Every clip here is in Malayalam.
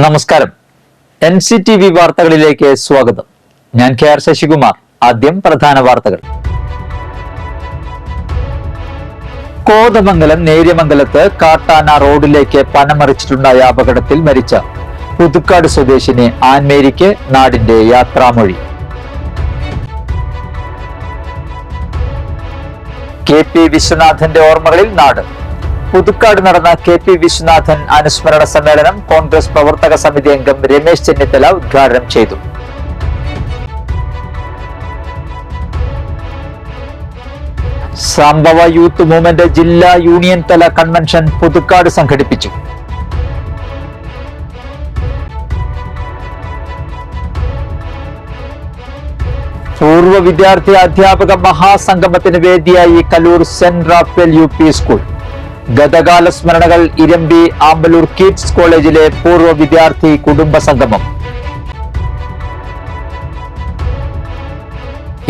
നമസ്കാരം. NCTV വാർത്തകളിലേക്ക് സ്വാഗതം. ഞാൻ KR ശശികുമാർ. ആദ്യം പ്രധാന വാർത്തകൾ. കോതമംഗലം നേര്യമംഗലത്ത് കാട്ടാന റോഡിലേക്ക് പനമറിച്ചിട്ടുണ്ടായ അപകടത്തിൽ മരിച്ച പുതുക്കാട് സ്വദേശിനി ആൻമേരിക്ക് നാടിന്റെ യാത്രാമൊഴി. KP വിശ്വനാഥന്റെ ഓർമ്മകളിൽ നാട്. പുതുക്കാട് നടന്ന KP വിശ്വനാഥൻ അനുസ്മരണ സമ്മേളനം കോൺഗ്രസ് പ്രവർത്തക സമിതി അംഗം രമേശ് ചെന്നിത്തല ഉദ്ഘാടനം ചെയ്തു. സംഭവ യൂത്ത് മൂവ്മെന്റ് ജില്ലാ യൂണിയൻ തല കൺവെൻഷൻ പുതുക്കാട് സംഘടിപ്പിച്ചു. പൂർവ്വ വിദ്യാർത്ഥി അധ്യാപക മഹാസംഗമത്തിന് വേദിയായി Kaloor saint Raphael UP school. ഗതകാല സ്മരണകൾ ഇരമ്പി ആമ്പലൂർ കിഡ്സ് കോളേജിലെ പൂർവ്വ വിദ്യാർത്ഥി കുടുംബ സംഗമം.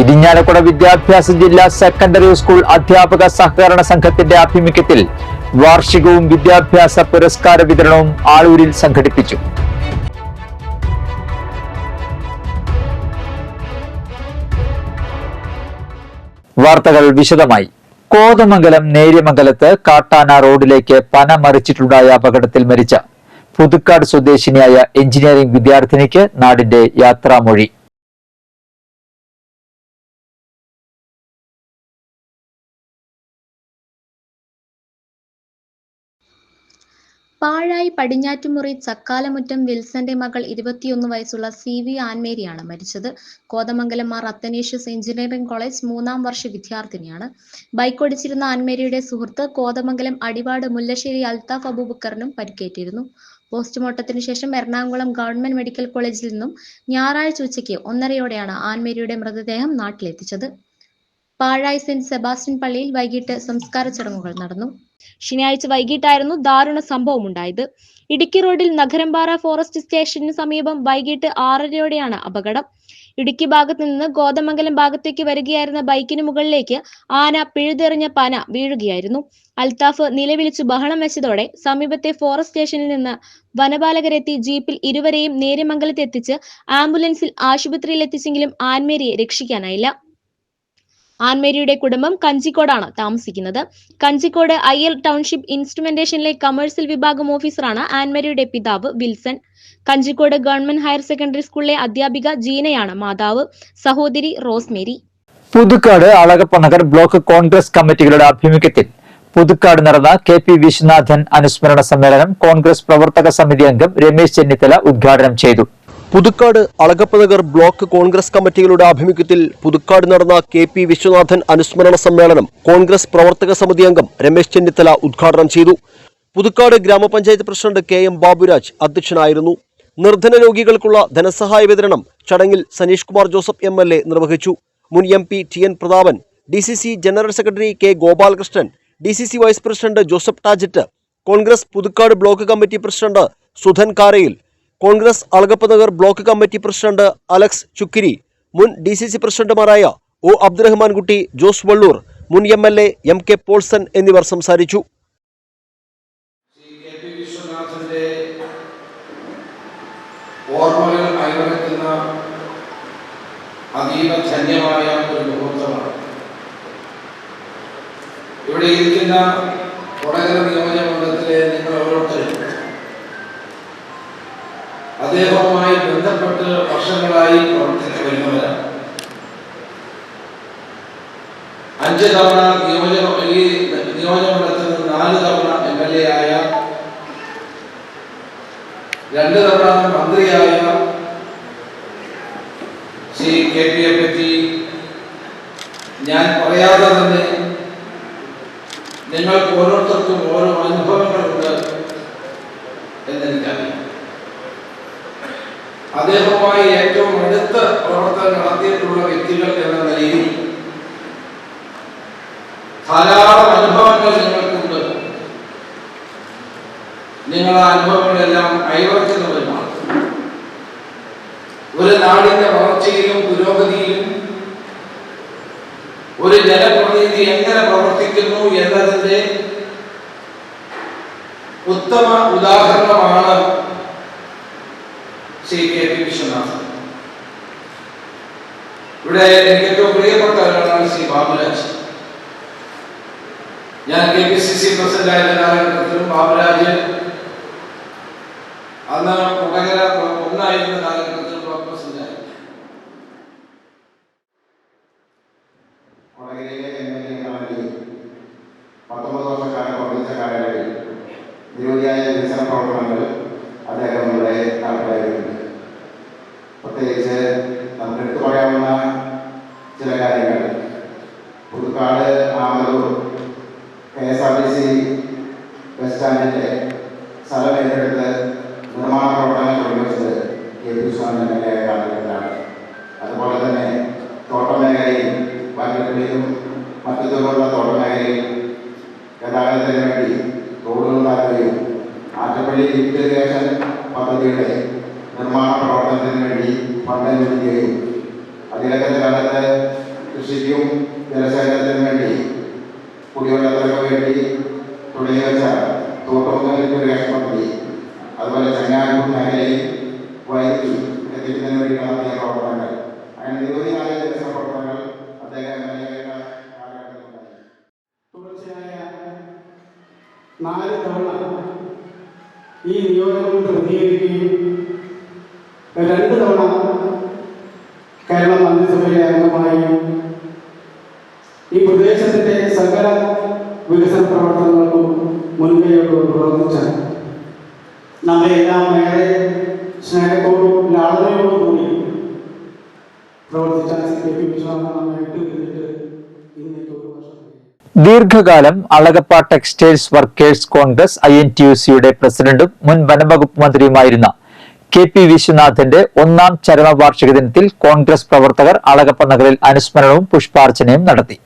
ഇരിഞ്ഞാലക്കുട വിദ്യാഭ്യാസ ജില്ലാ സെക്കൻഡറി സ്കൂൾ അധ്യാപക സഹകരണ സംഘത്തിന്റെ ആഭിമുഖ്യത്തിൽ വാർഷികവും വിദ്യാഭ്യാസ പുരസ്കാര വിതരണവും ആളൂരിൽ സംഘടിപ്പിച്ചു. വാർത്തകൾ വിശദമായി. കോതമംഗലം നേര്യമംഗലത്ത് കാട്ടാന റോഡിലേക്ക് പനമറിച്ചിട്ടുണ്ടായ അപകടത്തിൽ മരിച്ച പുതുക്കാട് സ്വദേശിനിയായ എഞ്ചിനീയറിംഗ് വിദ്യാർത്ഥിനിക്ക് നാടിന്റെ യാത്രാമൊഴി. പാഴായി പടിഞ്ഞാറ്റുമുറി ചക്കാലമുറ്റം വിൽസന്റെ മകൾ 21 വയസ്സുള്ള CV ആൻമേരിയാണ് മരിച്ചത്. കോതമംഗലം മാർ അത്തനേഷ്യസ് എഞ്ചിനീയറിംഗ് കോളേജ് 3ാം വർഷ വിദ്യാർത്ഥിനിയാണ്. ബൈക്കോടിച്ചിരുന്ന ആൻമേരിയുടെ സുഹൃത്ത് കോതമംഗലം അടിവാട് മുല്ലശ്ശേരി അൽത്താഫ് അബൂബക്കറിനും പരിക്കേറ്റിരുന്നു. പോസ്റ്റ്മോർട്ടത്തിന് ശേഷം എറണാകുളം ഗവൺമെന്റ് മെഡിക്കൽ കോളേജിൽ നിന്നും ഞായറാഴ്ച ഉച്ചയ്ക്ക് 1:30യോടെയാണ് ആൻമേരിയുടെ മൃതദേഹം നാട്ടിലെത്തിച്ചത്. പാഴായി സെന്റ് സെബാസ്റ്റ്യൻ പള്ളിയിൽ വൈകിട്ട് സംസ്കാര ചടങ്ങുകൾ നടന്നു. ശനിയാഴ്ച വൈകിട്ടായിരുന്നു ദാരുണ സംഭവം ഉണ്ടായത്. ഇടുക്കി റോഡിൽ നഗരംപാറ ഫോറസ്റ്റ് സ്റ്റേഷന് സമീപം വൈകിട്ട് 6:30യോടെയാണ് അപകടം. ഇടുക്കി ഭാഗത്ത് നിന്ന് കോതമംഗലം ഭാഗത്തേക്ക് വരികയായിരുന്ന ബൈക്കിന് മുകളിലേക്ക് ആന പിഴുതെറിഞ്ഞ പന വീഴുകയായിരുന്നു. അൽത്താഫ് നിലവിളിച്ചു ബഹളം വെച്ചതോടെ സമീപത്തെ ഫോറസ്റ്റ് സ്റ്റേഷനിൽ നിന്ന് വനപാലകരെത്തി ജീപ്പിൽ ഇരുവരെയും നേര്യമംഗലത്തെത്തിച്ച് ആംബുലൻസിൽ ആശുപത്രിയിൽ എത്തിച്ചെങ്കിലും ആൻമേരിയെ രക്ഷിക്കാനായില്ല. ആൻമേരിയുടെ കുടുംബം കഞ്ചിക്കോടാണ് താമസിക്കുന്നത്. കഞ്ചിക്കോട് IL ടൗൺഷിപ്പ് ഇൻസ്ട്രുമെന്റേഷനിലെ കമേഴ്സ്യൽ വിഭാഗം ഓഫീസറാണ് ആൻമേരിയുടെ പിതാവ് Wilson. Kanjikode government higher secondary സ്കൂളിലെ അധ്യാപിക ജീനയാണ് മാതാവ്. സഹോദരി റോസ്മേരി. പുതുക്കാട് അളഗപ്പനഗർ ബ്ലോക്ക് കോൺഗ്രസ് കമ്മിറ്റികളുടെ ആഭിമുഖ്യത്തിൽ പുതുക്കാട് നടന്ന KP വിശ്വനാഥൻ അനുസ്മരണ സമ്മേളനം കോൺഗ്രസ് പ്രവർത്തക സമിതി അംഗം രമേശ് ചെന്നിത്തല ഉദ്ഘാടനം ചെയ്തു. പുതുക്കാട് അളഗപ്പനഗർ ബ്ലോക്ക് കോൺഗ്രസ് കമ്മിറ്റികളുടെ ആഭിമുഖ്യത്തിൽ പുതുക്കാട് നടന്ന KP വിശ്വനാഥൻ അനുസ്മരണ സമ്മേളനം കോൺഗ്രസ് പ്രവർത്തക സമിതി അംഗം രമേശ് ചെന്നിത്തല ഉദ്ഘാടനം ചെയ്തു. പുതുക്കാട് ഗ്രാമപഞ്ചായത്ത് പ്രസിഡന്റ് KM ബാബുരാജ് അധ്യക്ഷനായിരുന്നു. നിർധന രോഗികൾക്കുള്ള ധനസഹായ വിതരണം ചടങ്ങിൽ സനീഷ് കുമാർ ജോസഫ് MLA നിർവഹിച്ചു. മുൻ MP TN Prathapan, DCC general secretary K Gopalakrishnan, DCC vice president Joseph Tajet, Congress Puthukkad block committee president Sudhan Karayil, Congress Alagappanagar block committee president Alex Chukkiri, മുൻ DCC പ്രസിഡന്റുമാരായ O അബ്ദുറഹ്മാൻ കുട്ടി, ജോസ് വള്ളൂർ, മുൻ MLA MK പോൾസൺ എന്നിവർ സംസാരിച്ചു. ഓർമ്മകൾ അയവിറക്കുന്ന അതീവ ധന്യമായ ഒരു മുഹൂർത്തമാണ്. ഇവിടെ ഇരിക്കുന്ന കൊടകര നിയോജകമണ്ഡലത്തിലെ നിങ്ങൾ ഓരോരുത്തരും അദ്ദേഹവുമായി ബന്ധപ്പെട്ട് വർഷങ്ങളായി പ്രവർത്തിച്ചു വരുന്നവരാണ്. 5 തവണ നിയോജകമണ്ഡലത്തിൽ നിന്ന് 4 തവണ MLA ആയ, 2 തവണ മന്ത്രിയായ ശ്രീ KPയെ പറ്റി ഞാൻ പറയാതെ തന്നെ നിങ്ങൾക്ക് ഓരോരുത്തർക്കും ഓരോ അനുഭവങ്ങളുണ്ട് എന്നെനിക്കറിയാം. അദ്ദേഹവുമായി ഏറ്റവും അടുത്ത പ്രവർത്തനം നടത്തിയിട്ടുള്ള വ്യക്തികൾ എന്ന നിലയിൽ ധാരാളം അനുഭവങ്ങൾ നിങ്ങൾക്കുണ്ട്. നിങ്ങൾ ആ അനുഭവങ്ങളെല്ലാം കൈവരിക്കുന്നവരുമാണ്. ഒരു നാടിന്റെ വളർച്ചയിലും പുരോഗതിയിലും ഒരു ജനപ്രതിനിധി എങ്ങനെ പ്രവർത്തിക്കുന്നു എന്നതിന്റെ ഉത്തമ ഉദാഹരണമാണ് പി വിശ്വനാഥൻ. ഇവിടെ എനിക്ക് ഏറ്റവും പ്രിയപ്പെട്ട ഒരാളാണ് ശ്രീ ബാബുരാജ്. ഞാൻ KPCC പ്രസിഡന്റ് ആയിരുന്ന കാലഘട്ടത്തിലും ബാബുരാജ് അന്ന് കൊടകര ഒന്നായിരുന്ന കാലഘട്ടത്തിൽ ബ്ലോക്ക് പ്രസിഡന്റ് ആയിരുന്നു. കൊടകരയിലെ MLA എന്ന നിലയിൽ 19 വർഷക്കാലം പ്രവർത്തിച്ച കാലയളവിൽ നിരവധിയായ വികസന പ്രവർത്തനങ്ങൾ അദ്ദേഹം ഇവിടെ നടപ്പിലാക്കിയിട്ടുണ്ട്. പ്രത്യേകിച്ച് നമുക്ക് എടുത്തു പറയാവുന്ന ചില കാര്യങ്ങൾ, പുതുക്കാട് ആമലൂർ KSRTC ബസ് സ്റ്റാൻഡിൻ്റെ സ്ഥലം ഏറ്റെടുത്ത് നിർമ്മാണ പ്രവർത്തനങ്ങൾ തുടങ്ങിവെച്ചത് KP വിശ്വനാഥൻ MLA കാലഘട്ടത്തിലാണ്. അതുപോലെ തന്നെ തോട്ടമേഖലയിൽ വാറ്റപ്പള്ളിയിലും മറ്റു ദൂരമുള്ള തോട്ടമേഖലയിൽ ഗതാഗതത്തിന് വേണ്ടി റോഡുകൾ ഉണ്ടാക്കുകയും ആറ്റപ്പള്ളി ലിഫ്റ്റ് ഇറിഗേഷൻ പദ്ധതിയുടെ നിർമ്മാണ പ്രവർത്തനത്തിന് വേണ്ടി ഫണ്ട് അനുവദിക്കുകയും അതിലൊക്കെ കാലത്ത് കൃഷിക്കും ജലസേചനത്തിനും വേണ്ടി കുടിവെള്ളത്തിനൊക്കെ വേണ്ടി തുടങ്ങി വെച്ച തോട്ടം ലിഫ്റ്റ് ഇറിഗേഷൻ പദ്ധതി, അതുപോലെ ചങ്ങാനൂർ മേഖലയിൽ വൈദ്യുതി എത്തിക്കുന്നതിന് വേണ്ടി നടത്തിയ പ്രവർത്തനങ്ങൾ, അങ്ങനെ നിരവധിയായ വികസന പ്രവർത്തനങ്ങൾ അദ്ദേഹം കാലഘട്ടത്തിലുണ്ടായി. തുടർച്ചയായ 4 തവണ ഈ നിയോജകമണ്ഡലം പ്രതികരിക്കുകയും 2 തവണ കേരള മന്ത്രിസഭയിലെ അംഗമായി ഈ പ്രദേശത്തിന്റെ സകല വികസന പ്രവർത്തനങ്ങൾക്കും മുൻകൈയോട് പ്രവർത്തിച്ച നമ്മളെല്ലാം ഏറെ സ്നേഹത്തോടും ലാളനയോടും കൂടി പ്രവർത്തിച്ച KP വിശ്വനാഥൻ നമ്മെ വിട്ടുപിരിഞ്ഞിട്ട് ഇന്നേക്ക് 1 വർഷം. ദീർഘകാലം അളഗപ്പ ടെക്സ്റ്റൈൽസ് വർക്കേഴ്സ് കോൺഗ്രസ് INTUC-യുടെ പ്രസിഡന്റും മുൻ വനംവകുപ്പ് മന്ത്രിയുമായിരുന്ന KP വിശ്വനാഥന്റെ 1ാം ചരമവാർഷിക ദിനത്തിൽ കോൺഗ്രസ് പ്രവർത്തകർ അളഗപ്പ നഗറിൽ അനുസ്മരണവും പുഷ്പാർച്ചനയും നടത്തി.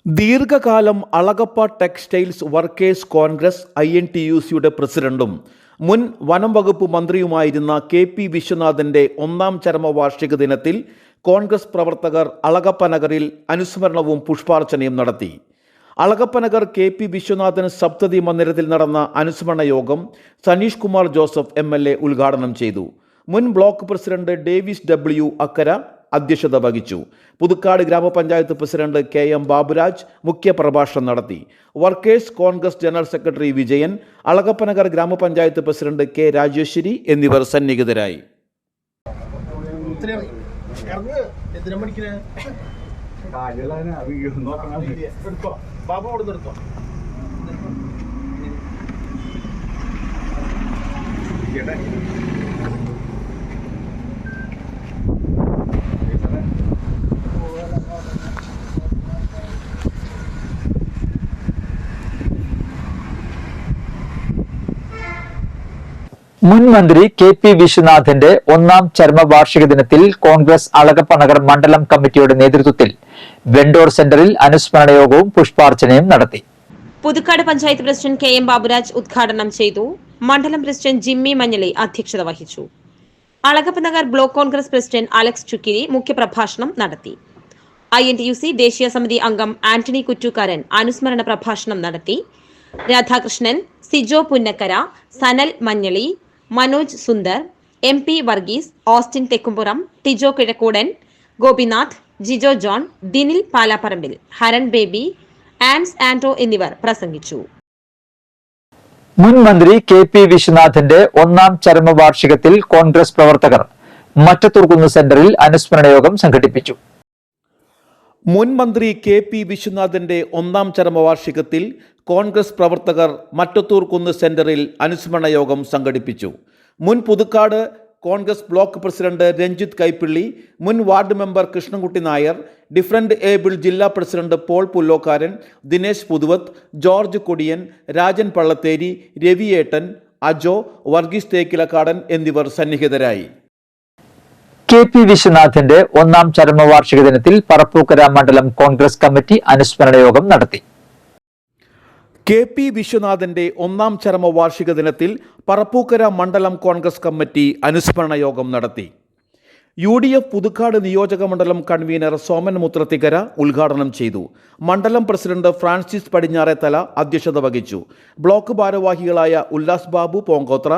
ദീർഘകാലം അളഗപ്പ ടെക്സ്റ്റൈൽസ് വർക്കേഴ്സ് കോൺഗ്രസ് INTUC-യുടെ പ്രസിഡന്റും മുൻ വനം വകുപ്പ് മന്ത്രിയുമായിരുന്ന KP വിശ്വനാഥന്റെ 1ാം ചരമവാർഷിക ദിനത്തിൽ കോൺഗ്രസ് പ്രവർത്തകർ അളഗപ്പ നഗറിൽ അനുസ്മരണവും പുഷ്പാർച്ചനയും നടത്തി. അളഗപ്പ നഗർ KP വിശ്വനാഥൻ സപ്തതി മന്ദിരത്തിൽ നടന്ന അനുസ്മരണ യോഗം സനീഷ് കുമാർ ജോസഫ് MLA ഉദ്ഘാടനം ചെയ്തു. മുൻ ബ്ലോക്ക് പ്രസിഡന്റ് ഡേവിസ് W. അക്കര അധ്യക്ഷത വഹിച്ചു. പുതുക്കാട് ഗ്രാമപഞ്ചായത്ത് പ്രസിഡന്റ് KM ബാബുരാജ് മുഖ്യപ്രഭാഷണം നടത്തി. Workers Congress general secretary Vijayan, Alagappa Nagar ഗ്രാമപഞ്ചായത്ത് പ്രസിഡന്റ് K. രാജേശ്വരി എന്നിവർ സന്നിഹിതരായി. മുൻ മന്ത്രി KP വിശ്വനാഥന്റെ 1ാം ചരമവാർഷിക ദിനത്തിൽ കോൺഗ്രസ് അളഗപ്പ നഗർ മണ്ഡലം കമ്മിറ്റിയുടെ നേതൃത്വത്തിൽ വെണ്ടോർ സെന്ററിൽ അനുസ്മരണ യോഗവും പുഷ്പാർച്ചനയും നടത്തി. പുതുക്കാട് പഞ്ചായത്ത് പ്രസിഡന്റ് KM ബാബുരാജ് ഉദ്ഘാടനം ചെയ്തു. മണ്ഡലം പ്രസിഡന്റ് ജിമ്മി മഞ്ഞളി അധ്യക്ഷത വഹിച്ചു. Alagappa Nagar block Congress president Alex Chukkiri മുഖ്യപ്രഭാഷണം നടത്തി. INTUC ദേശീയ സമിതി അംഗം ആന്റണി കുറ്റൂക്കാരൻ അനുസ്മരണ പ്രഭാഷണം നടത്തി. Radhakrishnan, Sijo Punnakkara, Sanal Manjali, Manoj Sundar, MP Varghese, Austin Thekkumpuram, Tijo Kizhakkoodan, Gopinath, Jijo John, Dinil Palapparambil, Haran Baby, Ans Anto എന്നിവർ പ്രസംഗിച്ചു. മുൻ മന്ത്രി KP വിശ്വനാഥന്റെ 1ാം ചരമവാർഷികത്തിൽ കോൺഗ്രസ് പ്രവർത്തകർ മറ്റത്തൂർക്കുന്ന് സെന്ററിൽ അനുസ്മരണ യോഗം സംഘടിപ്പിച്ചു. മുൻ മന്ത്രി KP വിശ്വനാഥന്റെ 1ാം ചരമവാർഷികത്തിൽ കോൺഗ്രസ് പ്രവർത്തകർ മറ്റത്തൂർ കുന്ന് സെന്ററിൽ അനുസ്മരണ യോഗം സംഘടിപ്പിച്ചു. മുൻ പുതുക്കാട് കോൺഗ്രസ് ബ്ലോക്ക് പ്രസിഡന്റ് രഞ്ജിത്ത് കൈപ്പിള്ളി, മുൻ ward member Krishnankutty Nair, different able ജില്ലാ president Paul Pullokkaran, Dinesh Puthuvath, George Kodiyan, Rajan Pallatheri, രവിയേട്ടൻ, അജോ, വർഗീസ് തേക്കിലക്കാടൻ എന്നിവർ സന്നിഹിതരായി. KP വിശ്വനാഥന്റെ 1ാം ചരമവാർഷിക ദിനത്തിൽ പറപ്പൂക്കര മണ്ഡലം കോൺഗ്രസ് കമ്മിറ്റി അനുസ്മരണ യോഗം നടത്തി. KP വിശ്വനാഥന്റെ 1ാം ചരമവാർഷിക ദിനത്തിൽ പറപ്പൂക്കര മണ്ഡലം കോൺഗ്രസ് കമ്മിറ്റി അനുസ്മരണ യോഗം നടത്തി. UDF പുതുക്കാട് നിയോജക മണ്ഡലം കൺവീനർ സോമൻ മുത്രത്തിക്കര ഉദ്ഘാടനം ചെയ്തു. മണ്ഡലം പ്രസിഡന്റ് ഫ്രാൻസിസ് പടിഞ്ഞാറേത്തല അധ്യക്ഷത വഹിച്ചു. ബ്ലോക്ക് ഭാരവാഹികളായ Ullas Babu Ponkothra,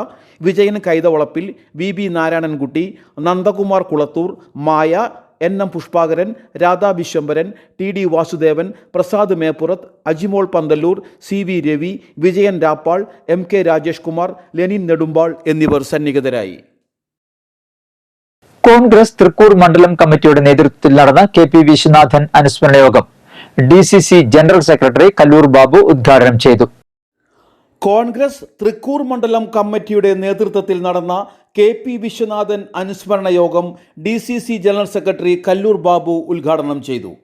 Vijayan Kaithavalappil, VB Narayanankutty, Nandakumar Kulathur, Maya, NM Pushpakaran, Radha Vishwambharan, TD Vasudevan, Prasad Meppurath, Ajimol Pantalloor, CV Ravi, Vijayan Rappal, MK Rajesh Kumar, Lenin Nedumpal എന്നിവർ സന്നിഹിതരായി. കോൺഗ്രസ് തൃക്കൂർ മണ്ഡലം കമ്മിറ്റിയുടെ നേതൃത്വത്തിൽ നടന്ന KP വിശ്വനാഥൻ അനുസ്മരണ യോഗം DCC general secretary Kallur Babu ഉദ്ഘാടനം ചെയ്തു. കോൺഗ്രസ് തൃക്കൂർ മണ്ഡലം കമ്മിറ്റിയുടെ നേതൃത്വത്തിൽ നടന്ന KP വിശ്വനാഥൻ അനുസ്മരണ യോഗം DCC general secretary Kallur Babu ഉദ്ഘാടനം ചെയ്തു.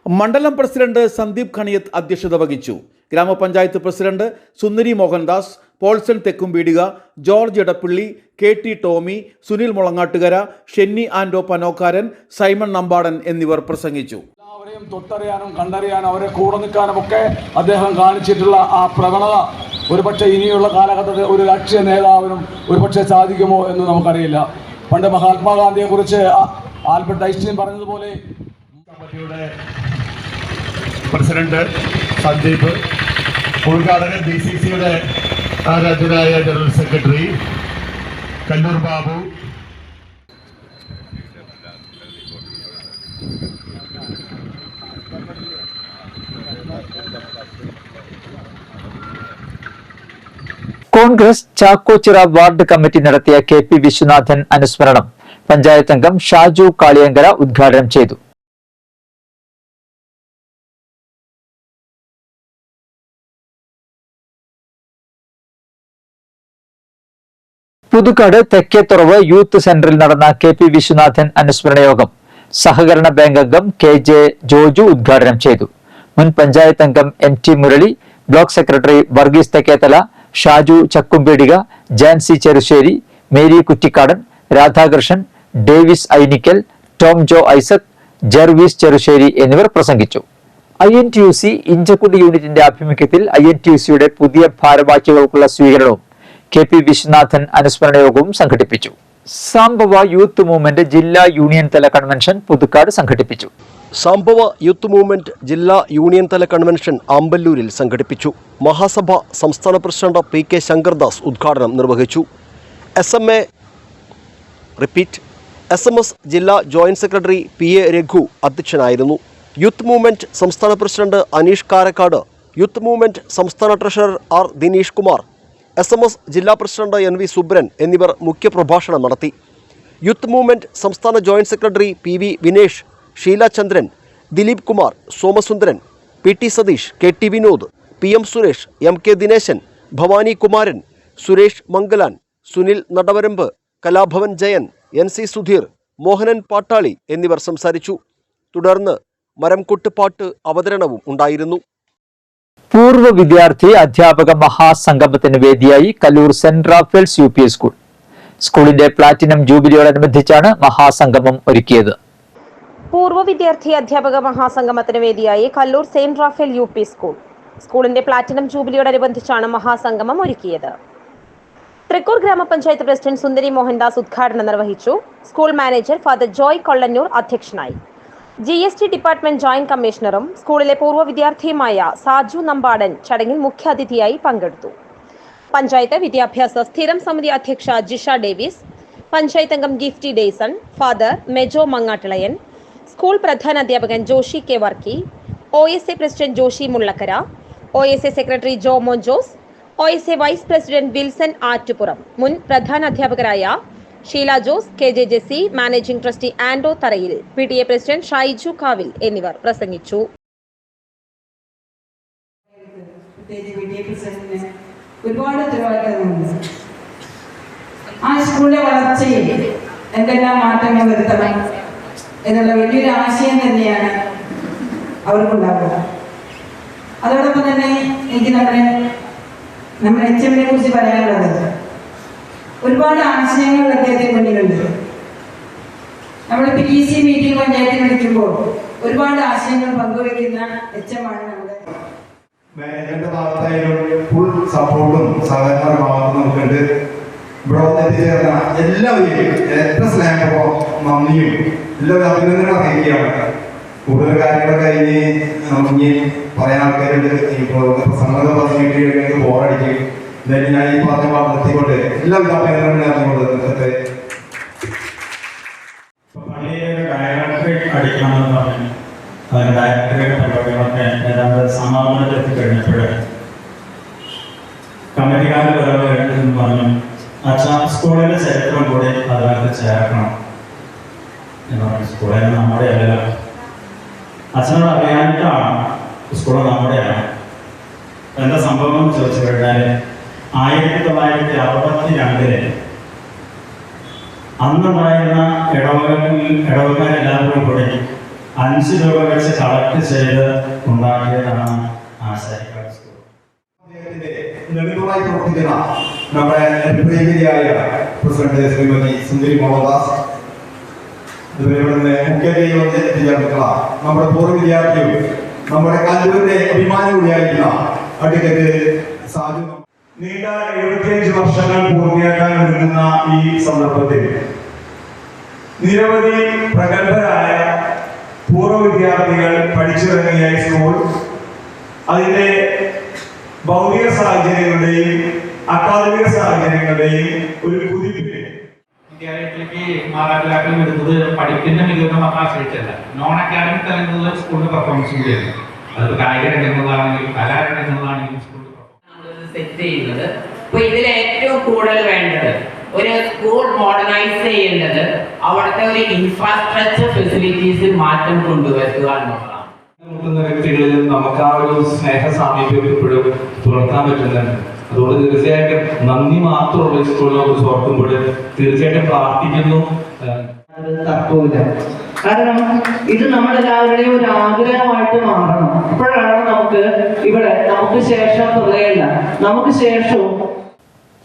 മണ്ഡലം പ്രസിഡന്റ് സന്ദീപ് ഖണിയത്ത് അധ്യക്ഷത വഹിച്ചു. ഗ്രാമപഞ്ചായത്ത് president Sundari Mohandas, Paulson Thekkumpeedika, George Edappally, KT Tomy, Sunil Mulangattukara, Shenny ആൻഡോ പനോക്കാരൻ, സൈമൺ നമ്പാടൻ എന്നിവർ പ്രസംഗിച്ചു. എല്ലാവരെയും തൊട്ടറിയാനും കണ്ടറിയാനും അവരെ കൂടെ നിൽക്കാനും ഒക്കെ അദ്ദേഹം കാണിച്ചിട്ടുള്ള ആ പ്രവണത ഒരുപക്ഷെ ഇനിയുള്ള കാലഘട്ടത്തിൽ ഒരു രാഷ്ട്രീയ നേതാവിനും ഒരുപക്ഷെ സാധിക്കുമോ എന്ന് നമുക്കറിയില്ല. പണ്ട് മഹാത്മാഗാന്ധിയെക്കുറിച്ച് ആൽബർട്ട് ഐൻസ്റ്റീൻ പറഞ്ഞതുപോലെ കമ്മിറ്റിയുടെ പ്രസിഡന്റ് സന്ദീപ്, ഉദ്ഘാടകൻ DCCയുടെ ആരാധ്യനായ general secretary Kallur Babu, Congress Chakkochira ward committee നടത്തിയ KP വിശ്വനാഥൻ അനുസ്മരണം പഞ്ചായത്ത് അംഗം ഷാജു കാളിയങ്കര ഉദ്ഘാടനം ചെയ്തു. പുതുക്കാട് തെക്കേത്തുറവ് യൂത്ത് സെന്ററിൽ നടന്ന KP വിശ്വനാഥൻ അനുസ്മരണ യോഗം സഹകരണ ബാങ്ക് അംഗം KJ ജോജു ഉദ്ഘാടനം ചെയ്തു. മുൻ പഞ്ചായത്ത് അംഗം MT Murali, block secretary Varghese Thekkethala, Shaju Chakkumpedika, Jancy Cherussery, Mary Kuttikkadan, Radhakrishnan, Davis Ainikkal, Tom Jo Isaac, Jervis Cherussery എന്നിവർ പ്രസംഗിച്ചു. INTUC ഇഞ്ചക്കുടി യൂണിറ്റിന്റെ ആഭിമുഖ്യത്തിൽ INTUCയുടെ പുതിയ ഭാരവാഹികൾക്കുള്ള സ്വീകരണവും KP വിശ്വനാഥൻ അനുസ്മരണ യോഗവും സംഘടിപ്പിച്ചു. സംഭവ യൂത്ത് മൂവ്മെന്റ് ജില്ലാ യൂണിയൻ തല കൺവെൻഷൻ പുതുക്കാട് സംഘടിപ്പിച്ചു. സംഭവ യൂത്ത് മൂവ്മെന്റ് ജില്ലാ യൂണിയൻ തല കൺവെൻഷൻ ആമ്പല്ലൂരിൽ സംഘടിപ്പിച്ചു. മഹാസഭ സംസ്ഥാന പ്രസിഡന്റ് PK ശങ്കർദാസ് ഉദ്ഘാടനം നിർവഹിച്ചു. SMS ജില്ലാ ജോയിന്റ് സെക്രട്ടറി PA രഘു അധ്യക്ഷനായിരുന്നു. യൂത്ത് മൂവ്മെന്റ് സംസ്ഥാന president Aneesh Karakkad, youth movement സംസ്ഥാന treasurer R Dineesh Kumar, SMS ജില്ലാ പ്രസിഡന്റ് NV സുബ്രൻ എന്നിവർ മുഖ്യപ്രഭാഷണം നടത്തി. യൂത്ത് മൂവ്മെന്റ് സംസ്ഥാന joint secretary PV Vinesh, Sheela Chandran, Dileep Kumar, Somasundaran, PT Satheesh, KT Vinod, PM Suresh, MK Dineshan, Bhavani Kumaran, Suresh Mangalan, Sunil Nadavaramb, Kalabhavan Jayan, NC Sudheer, Mohanan Pattali എന്നിവർ സംസാരിച്ചു. തുടർന്ന് മരംകൊട്ടുപാട്ട് അവതരണവും ഉണ്ടായിരുന്നു. പൂർവ്വ വിദ്യാർത്ഥി അധ്യാപക മഹാസംഗമത്തിന് വേദിയായി Kallur Saint Raphael's UP school. സ്കൂളിന്റെ പ്ലാറ്റിനം ജൂബിലിയോടനുബന്ധിച്ചാണ് മഹാസംഗമം ഒരുക്കിയത്. പൂർവ്വ വിദ്യാർത്ഥി അധ്യാപക മഹാസംഗമത്തിന് വേദിയായി Kallur Saint Raphael UP school. സ്കൂളിന്റെ പ്ലാറ്റിനം ജൂബിലിയോടനുബന്ധിച്ചാണ് മഹാസംഗമം ഒരുക്കിയത്. തൃക്കൂർ ഗ്രാമപഞ്ചായത്ത് പ്രസിഡന്റ് സുന്ദരി മോഹൻദാസ് ഉദ്ഘാടനം നിർവഹിച്ചു. School manager father Joy Kollannur അധ്യക്ഷനായി. GST ഡിപ്പാർട്ട്മെന്റ് ജോയിന്റ് കമ്മീഷണറും സ്കൂളിലെ പൂർവ്വ വിദ്യാർത്ഥിയുമായ സാജു നമ്പാടൻ ചടങ്ങിൽ മുഖ്യാതിഥിയായി പങ്കെടുത്തു. പഞ്ചായത്ത് വിദ്യാഭ്യാസ സ്ഥിരം സമിതി അധ്യക്ഷ ജിഷ ഡേവിസ്, പഞ്ചായത്ത് അംഗം Gifty Dayson, father Mejo Mangattilayan, school പ്രധാന അധ്യാപകൻ Joshi K Varkey, OSA president Joshi Mullakkara, OSA secretary Jo Monjose, OSA vice president Wilson Attupuram, മുൻ പ്രധാന അധ്യാപകരായ Sheela Jose, KJ Jessy, managing trustee Ando Tharayil, PTA president Shaiju കാവിൽ എന്നിവർ പ്രസംഗിച്ചു. ഒരുപാട് ഉത്തരവാദിത്തങ്ങളുണ്ട്. ആ സ്കൂളിന്റെ വളർച്ചയിൽ എന്തെല്ലാം മാറ്റങ്ങൾ വരുത്തണം എന്നുള്ള വലിയൊരു ആശയം തന്നെയാണ് അവർക്കുണ്ടാവുക. അതോടൊപ്പം തന്നെ എനിക്ക് നമ്മുടെ HM കുറിച്ച് പറയാനുള്ളത്, ഒരുപാട് ആശയങ്ങൾ അദ്ദേഹത്തിന് മുന്നിലുണ്ട്. നമ്മൾ PEC മീറ്റിംഗ് പഞ്ചായത്തിൽ വിളിക്കുമ്പോൾ ഒരുപാട് ആശയങ്ങൾ പങ്കുവയ്ക്കുന്ന HM ആണ് നമ്മുടെ. മാനേജ്മെന്റ് ഭാഗത്തായാലും ഫുൾ സപ്പോർട്ടും സഹകരണ ഭാഗത്തും നമുക്കുണ്ട്. ഇവിടെ എത്തിച്ചേർന്ന എല്ലാവരെയും എത്ര സ്നേഹപൂർവ്വം നന്ദിയും എല്ലാവരും അഭിനന്ദനം അറിയിക്കുകയാണ്. കൂടുതൽ കാര്യങ്ങൾ കഴിഞ്ഞ് നമുക്ക് പറയാൻ ആൾക്കാരുണ്ട്. ഇപ്പോൾ പ്രസംഗങ്ങൾ പറഞ്ഞിട്ട് ബോറടിക്കും. എന്തായാലും ഞാൻ ഈ പറഞ്ഞ നിർത്തിക്കൊണ്ട് എല്ലാവരും അഭിനന്ദനം അറിഞ്ഞുകൊണ്ട് നിർത്തട്ടെ. പള്ളിയിലെ ഡയറക്ടറേറ്റ് അടിക്കണമെന്ന് പറഞ്ഞു. അതിന് ഡയറക്ടറേറ്റ് പരിപാടികളൊക്കെ ഏതാണ്ട് സമാപനത്തിലെത്തിക്കഴിഞ്ഞപ്പോൾ കമ്മിറ്റിക്കാർ എന്ന് പറഞ്ഞു, അച്ഛാ സ്കൂളിന്റെ ചരിത്രം കൂടി അതിനകത്ത് ചേർക്കണം എന്ന് പറഞ്ഞു. സ്കൂളിൽ നമ്മുടെ അല്ല, അച്ഛനോട് അറിയാനിട്ടാണ് സ്കൂൾ നമ്മുടെയാണ്. എന്താ സംഭവം എന്ന് ചോദിച്ചു കഴിഞ്ഞാൽ 1962 അന്നുണ്ടായിരുന്ന ഇടവകാരെല്ലാവരും കൂടി 5 രൂപ വെച്ച് കളക്ട് ചെയ്ത് ഉണ്ടാക്കിയതാണ് ആശാരിക്കാട് സ്കൂൾ. നെടുന്തൂറായി പ്രവർത്തിക്കുന്ന നമ്മുടെ പ്രിയങ്കരിയായ പ്രസിഡന്റ് ശ്രീമതി സുന്ദരി മോഹൻദാസ്, മുഖ്യതയിൽ വന്ന് എത്തിച്ചേർന്നിട്ടുള്ള നമ്മുടെ പൂർവ്വ വിദ്യാർത്ഥിയും നമ്മുടെ കല്ലൂരിന്റെ അഭിമാനം കൂടിയായിരുന്ന അഡ്വക്കേറ്റ് സാജു. നീണ്ട 75 വർഷങ്ങൾ പൂർത്തിയാക്കാൻ ഒരുങ്ങുന്ന ഈ സന്ദർഭത്തിൽ നിരവധി പ്രഗത്ഭരായ പൂർവ്വ വിദ്യാർത്ഥികൾ പഠിച്ചിറങ്ങിയ സ്കൂൾ അതിന്റെ ഭൗതിക സാഹചര്യങ്ങളുടെയും അക്കാദമിക സാഹചര്യങ്ങളുടെയും ഒരു കുതിപ്പിന് വിദ്യാലയത്തിലേക്ക് മാതാപിതാക്കൾ വരുന്നത് പഠിക്കുന്ന മികവിനെ മാത്രം ആശ്രയിച്ചല്ല, നോൺ അക്കാഡമിക് തലങ്ങളിലുള്ള സ്കൂളിന്റെ പെർഫോമൻസ് കൂടിയാണ്. അത് കായിക രംഗങ്ങളിലാണെങ്കിലും കലാരംഗങ്ങളിലാണെങ്കിലും സെറ്റ് ചെയ്യുന്നത്. അപ്പൊ ഇതിൽ ഏറ്റവും കൂടുതൽ വേണ്ടത് ഒരു സ്കൂൾ മോഡേണൈസ് ചെയ്യേണ്ടത് അവിടുത്തെ ഒരു ഇൻഫ്രാസ്ട്രക്ചർ ഫെസിലിറ്റീസിൽ മാറ്റം കൊണ്ടുവരുക എന്നുള്ളതാണ്. വ്യക്തികളിൽ നമുക്ക് ആ ഒരു സ്നേഹ സാമീപ്യം ഇപ്പോഴും പുലർത്താൻ പറ്റുന്നുണ്ട്. അതുകൊണ്ട് തീർച്ചയായിട്ടും നന്ദി മാത്രമുള്ള സ്കൂളിനെ കുറിച്ച് ഓർക്കുമ്പോൾ തീർച്ചയായിട്ടും പ്രാർത്ഥിക്കുന്നു. തർക്കമില്ല. കാരണം ഇത് നമ്മളെല്ലാവരുടെയും ഒരു ആഗ്രഹമായിട്ട് മാറണം. അപ്പോഴാണ് നമുക്ക് ശേഷം തുറയല്ല, നമുക്ക് ശേഷവും.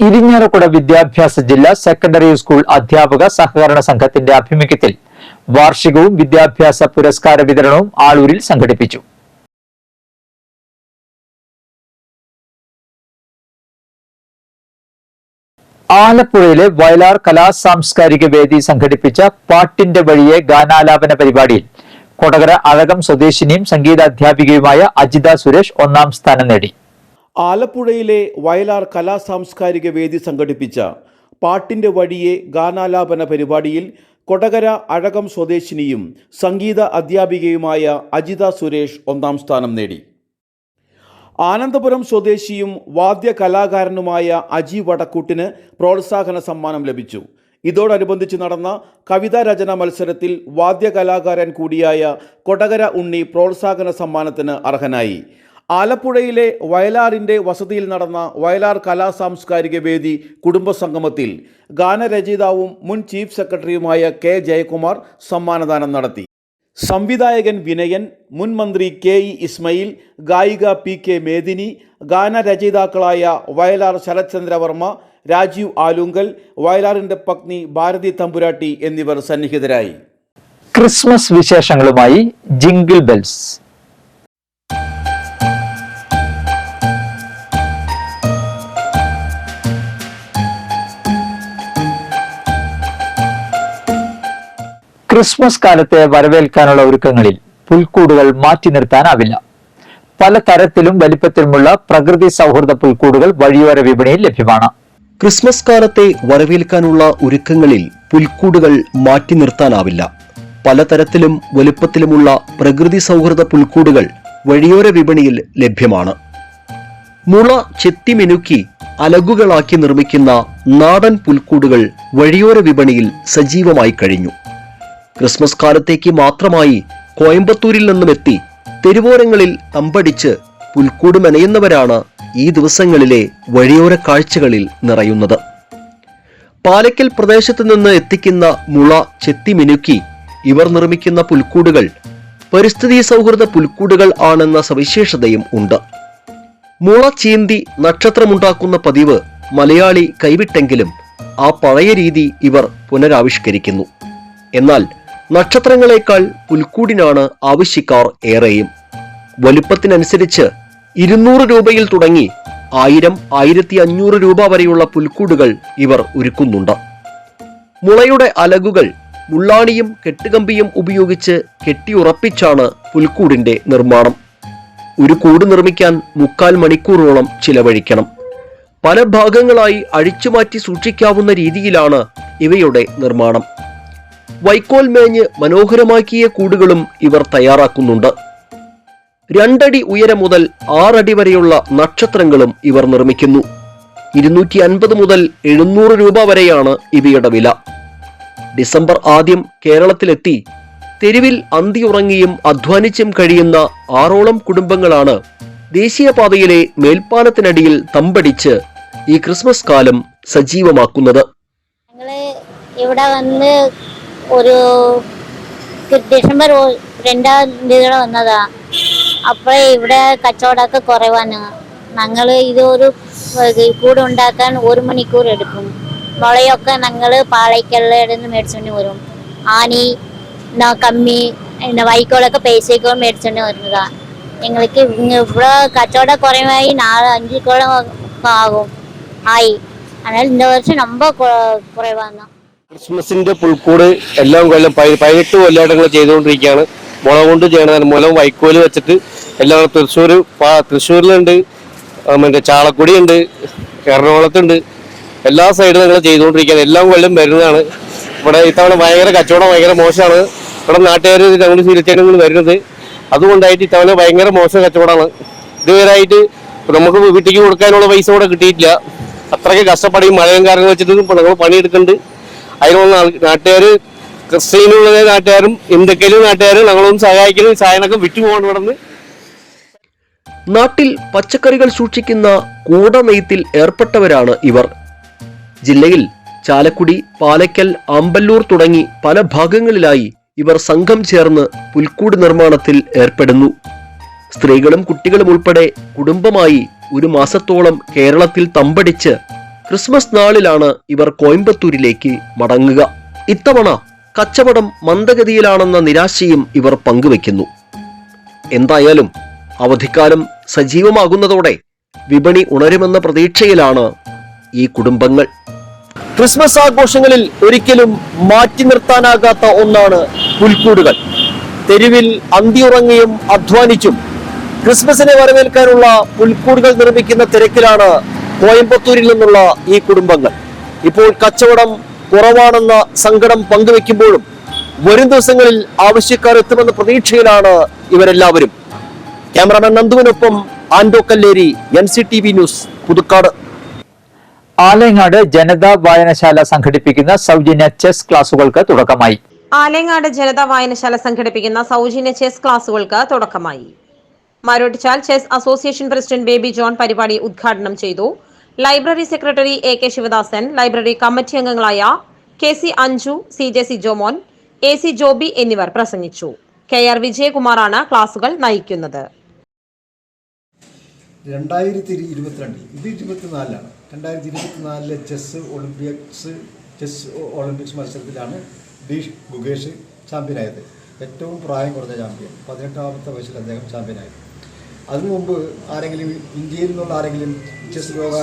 ഇരിഞ്ഞാലക്കുട വിദ്യാഭ്യാസ ജില്ലാ സെക്കൻഡറി സ്കൂൾ അധ്യാപക സഹകരണ സംഘത്തിന്റെ ആഭിമുഖ്യത്തിൽ വാർഷികവും വിദ്യാഭ്യാസ പുരസ്കാര വിതരണവും ആളൂരിൽ സംഘടിപ്പിച്ചു. ആലപ്പുഴയിലെ വയലാർ കലാ സാംസ്കാരിക വേദി സംഘടിപ്പിച്ച പാട്ടിന്റെ വഴിയെ ഗാനാലാപന പരിപാടിയിൽ കൊടകര അഴകം സ്വദേശിനിയും സംഗീതാധ്യാപികയുമായ അജിത സുരേഷ് 1ാം സ്ഥാനം നേടി. ആലപ്പുഴയിലെ വയലാർ കലാ സാംസ്കാരിക വേദി സംഘടിപ്പിച്ച പാട്ടിന്റെ വഴിയെ ഗാനാലാപന പരിപാടിയിൽ കൊടകര അഴകം സ്വദേശിനിയും സംഗീത അധ്യാപികയുമായ അജിത സുരേഷ് 1ാം സ്ഥാനം നേടി. ആനന്ദപുരം സ്വദേശിയും വാദ്യ കലാകാരനുമായ അജി വടക്കൂട്ടിന് പ്രോത്സാഹന സമ്മാനം ലഭിച്ചു. ഇതോടനുബന്ധിച്ച് നടന്ന കവിതാ രചന മത്സരത്തിൽ വാദ്യ കലാകാരൻ കൂടിയായ കൊടകര ഉണ്ണി പ്രോത്സാഹന സമ്മാനത്തിന് അർഹനായി. ആലപ്പുഴയിലെ വയലാറിൻ്റെ വസതിയിൽ നടന്ന വയലാർ കലാ സാംസ്കാരിക വേദി കുടുംബസംഗമത്തിൽ ഗാനരചയിതാവും മുൻ ചീഫ് സെക്രട്ടറിയുമായ കെ ജയകുമാർ സമ്മാനദാനം നടത്തി. സംവിധായകൻ വിനയൻ, മുൻ മന്ത്രി കെ.ഇ. ഇസ്മയിൽ, ഗായിക പി.കെ. മേദിനി, ഗാനരചയിതാക്കളായ വയലാർ ശരത്ചന്ദ്രവർമ്മ, രാജീവ് ആലുങ്കൽ, വയലാറിൻ്റെ പത്നി ഭാരതി തമ്പുരാട്ടി എന്നിവർ സന്നിഹിതരായി. ക്രിസ്മസ് വിശേഷങ്ങളുമായി ജിംഗിൾ ബെൽസ്. ക്രിസ്മസ് കാലത്തെ വരവേൽക്കാനുള്ള ഒരുക്കങ്ങളിൽ പുൽക്കൂടുകൾ മാറ്റി നിർത്താനാവില്ല. പല തരത്തിലും വലിപ്പത്തിലുമുള്ള പ്രകൃതി സൗഹൃദ പുൽക്കൂടുകൾ വഴിയോര വിപണിയിൽ ലഭ്യമാണ്. ക്രിസ്മസ് കാലത്തെ വരവേൽക്കാനുള്ള ഒരുക്കങ്ങളിൽ പുൽക്കൂടുകൾ മാറ്റി നിർത്താനാവില്ല. പലതരത്തിലും വലുപ്പത്തിലുമുള്ള പ്രകൃതി സൗഹൃദ പുൽക്കൂടുകൾ വഴിയോര വിപണിയിൽ ലഭ്യമാണ്. മുള ചെത്തിമിനുക്കി അലകുകളാക്കി നിർമ്മിക്കുന്ന നാടൻ പുൽക്കൂടുകൾ വഴിയോര വിപണിയിൽ സജീവമായി കഴിഞ്ഞു. ക്രിസ്മസ് കാലത്തേക്ക് മാത്രമായി കോയമ്പത്തൂരിൽ നിന്നും എത്തി തെരുവോരങ്ങളിൽ തമ്പടിച്ച് പുൽക്കൂട് മെനയുന്നവരാണ് ഈ ദിവസങ്ങളിലെ വഴിയോര കാഴ്ചകളിൽ നിറയുന്നത്. പാലക്കൽ പ്രദേശത്ത് നിന്ന് എത്തിക്കുന്ന മുള ചെത്തിമിനുക്കി ഇവർ നിർമ്മിക്കുന്ന പുൽക്കൂടുകൾ പരിസ്ഥിതി സൗഹൃദ പുൽക്കൂടുകൾ ആണെന്ന സവിശേഷതയും ഉണ്ട്. മുള ചീന്തി നക്ഷത്രമുണ്ടാക്കുന്ന പതിവ് മലയാളി കൈവിട്ടെങ്കിലും ആ പഴയ രീതി ഇവർ പുനരാവിഷ്കരിക്കുന്നു. എന്നാൽ നക്ഷത്രങ്ങളെക്കാൾ പുൽക്കൂടിനാണ് ആവശ്യക്കാർ ഏറെയും. വലുപ്പത്തിനനുസരിച്ച് 200 രൂപയിൽ തുടങ്ങി 1000, 1500 രൂപ വരെയുള്ള പുൽക്കൂടുകൾ ഇവർ ഒരുക്കുന്നുണ്ട്. മുളയുടെ അലകുകൾ മുള്ളാണിയും കെട്ടുകമ്പിയും ഉപയോഗിച്ച് കെട്ടിയുറപ്പിച്ചാണ് പുൽക്കൂടിന്റെ നിർമ്മാണം. ഒരു കൂട് നിർമ്മിക്കാൻ 3/4 മണിക്കൂറോളം ചിലവഴിക്കണം. പല ഭാഗങ്ങളായി അഴിച്ചുമാറ്റി സൂക്ഷിക്കാവുന്ന രീതിയിലാണ് ഇവയുടെ നിർമ്മാണം. വൈക്കോൽ മേഞ്ഞ് മനോഹരമാക്കിയ കൂടുകളും ഇവർ തയ്യാറാക്കുന്നുണ്ട്. 2 അടി ഉയരം മുതൽ 6 അടി വരെയുള്ള നക്ഷത്രങ്ങളും ഇവർ നിർമ്മിക്കുന്നു. 250 മുതൽ 700 രൂപ വരെയാണ് ഇവയുടെ വില. ഡിസംബർ ആദ്യം കേരളത്തിലെത്തി തെരുവിൽ അന്തിയുറങ്ങിയും അധ്വാനിച്ചും കഴിയുന്ന 6ഓളം കുടുംബങ്ങളാണ് ദേശീയപാതയിലെ മേൽപ്പാലത്തിനടിയിൽ തമ്പടിച്ച് ഈ ക്രിസ്മസ് കാലം സജീവമാക്കുന്നത്. ഇവിടെ വന്ന് ഒരു ഡിസംബർ 2-ാം തീയതി വന്നതാ. അപ്പോഴേ ഇവിടെ കച്ചവടമൊക്കെ കുറവാണ്. ഞങ്ങൾ ഇതൊരു കൂടുണ്ടാക്കാൻ 1 മണിക്കൂർ എടുക്കും. മുളയൊക്കെ ഞങ്ങൾ പാളയ്ക്കല്ലിൽ നിന്ന് മേടിച്ചുകൊണ്ട് വരും. ആനി കമ്മി വൈക്കോളൊക്കെ പൈസയ്ക്കോ മേടിച്ചുകൊണ്ട് വരുന്നതാ. ഞങ്ങൾക്ക് ഇവിടെ കച്ചവടം കുറവായി 4-5 കോളം ആകും ആയി. അതിനാൽ இந்த വർഷം ரொம்ப കുറവാണ്. ക്രിസ്മസിന്റെ പുൽക്കൂട് എല്ലാം കൊല്ലം 18 കൊല്ലമായിട്ട് ചെയ്തുകൊണ്ടിരിക്കുകയാണ്. മുള കൊണ്ട് ചെയ്യണതാണ്. മുള വൈക്കോല് വെച്ചിട്ട് എല്ലാം തൃശ്ശൂരിലുണ്ട്, മറ്റേ ചാലക്കുടി ഉണ്ട്, എറണാകുളത്തുണ്ട്, എല്ലാ സൈഡിലും ഞങ്ങൾ ചെയ്തുകൊണ്ടിരിക്കുകയാണ്. എല്ലാം കൊല്ലം വരുന്നതാണ്. ഇവിടെ ഇത്തവണ ഭയങ്കര കച്ചവടം ഭയങ്കര മോശമാണ്. ഇവിടെ നാട്ടുകാർ ഞങ്ങൾ ശീലിച്ചാണ് വരുന്നത്. അതുകൊണ്ടായിട്ട് ഇത്തവണ ഭയങ്കര മോശം കച്ചവടമാണ്. ഇതുവരായിട്ട് നമുക്ക് വീട്ടിലേക്ക് കൊടുക്കാനുള്ള പൈസ കൂടെ കിട്ടിയിട്ടില്ല. അത്രയ്ക്ക് കഷ്ടപ്പാടും മഴയും കാര്യങ്ങൾ വെച്ചിട്ട് ഞങ്ങൾ പണിയെടുക്കുന്നുണ്ട്. അതിനുള്ള നാട്ടുകാർ ക്രിസ്ത്യനുള്ള നാട്ടുകാരും ഹിന്ദുക്കളും നാട്ടുകാരും ഞങ്ങളൊന്നും സഹായിക്കുന്നു. സാധനമൊക്കെ വിറ്റുപോകണം. ഇവിടെ നിന്ന് നാട്ടിൽ പച്ചക്കറികൾ സൂക്ഷിക്കുന്ന കൂട നെയ്ത്തിൽ ഏർപ്പെട്ടവരാണ് ഇവർ. ജില്ലയിൽ ചാലക്കുടി, പാലയ്ക്കൽ, ആമ്പല്ലൂർ തുടങ്ങി പല ഭാഗങ്ങളിലായി ഇവർ സംഘം ചേർന്ന് പുൽക്കൂട് നിർമ്മാണത്തിൽ ഏർപ്പെടുന്നു. സ്ത്രീകളും കുട്ടികളും ഉൾപ്പെടെ കുടുംബമായി 1 മാസത്തോളം കേരളത്തിൽ തമ്പടിച്ച് ക്രിസ്മസ് നാളിലാണ് ഇവർ കോയമ്പത്തൂരിലേക്ക് മടങ്ങുക. ഇത്തവണ കച്ചവടം മന്ദഗതിയിലാണെന്ന നിരാശയും ഇവർ പങ്കുവയ്ക്കുന്നു. എന്തായാലും അവധിക്കാലം സജീവമാകുന്നതോടെ വിപണി ഉണരുമെന്ന പ്രതീക്ഷയിലാണ് ഈ കുടുംബങ്ങൾ. ക്രിസ്മസ് ആഘോഷങ്ങളിൽ ഒരിക്കലും മാറ്റി നിർത്താനാകാത്ത ഒന്നാണ് പുൽക്കൂടുകൾ. തെരുവിൽ അന്തിയുറങ്ങിയും അധ്വാനിച്ചും ക്രിസ്മസിനെ വരവേൽക്കാനുള്ള പുൽക്കൂടുകൾ നിർമ്മിക്കുന്ന തിരക്കിലാണ് കോയമ്പത്തൂരിൽ നിന്നുള്ള ഈ കുടുംബങ്ങൾ. ഇപ്പോൾ കച്ചവടം കുറവാണെന്ന സങ്കടം പങ്കുവെക്കുമ്പോഴും വരും ദിവസങ്ങളിൽ ആവശ്യക്കാർ എത്തുമെന്ന പ്രതീക്ഷയിലാണ് ഇവരെല്ലാവരും. ക്യാമറാമാൻ നന്ദുവിനൊപ്പം ആൻഡോ കല്ലേരി, NCTV ന്യൂസ്, പുതുക്കാട്. ആലങ്ങാട് ജനതാ വായനശാല സംഘടിപ്പിക്കുന്ന സൗജന്യ ചെസ് ക്ലാസുകൾക്ക് തുടക്കമായി. ആലങ്ങാട് ജനതാ വായനശാല സംഘടിപ്പിക്കുന്ന സൗജന്യ ചെസ് ക്ലാസുകൾക്ക് തുടക്കമായി. Marottichal chess association president Baby John പരിപാടി ഉദ്ഘാടനം ചെയ്തു. Library secretary AK Sivadasan, library committee അംഗങ്ങളായ KC Anju, CJ Sijomon, AC Joby എന്നിവർ പ്രസംഗിച്ചു. KR വിജയകുമാറാണ് ക്ലാസുകൾ നയിക്കുന്നത്. 2022 ഇത് 24ലാണ്. 2024 ചെസ് ഒളിമ്പിക്സ് മത്സരത്തിലാണ് D. ഗുഗേഷ് ചാമ്പ്യനായത്. ഏറ്റവും പ്രായം കുറഞ്ഞ ചാമ്പ്യൻ. 18ാമത്തെ വയസ്സിൽ അദ്ദേഹം ചാമ്പ്യനായത്. അതിനു മുമ്പ് ആരെങ്കിലും ഇന്ത്യയിൽ നിന്നുള്ള ആരെങ്കിലും ചെസ് ലോക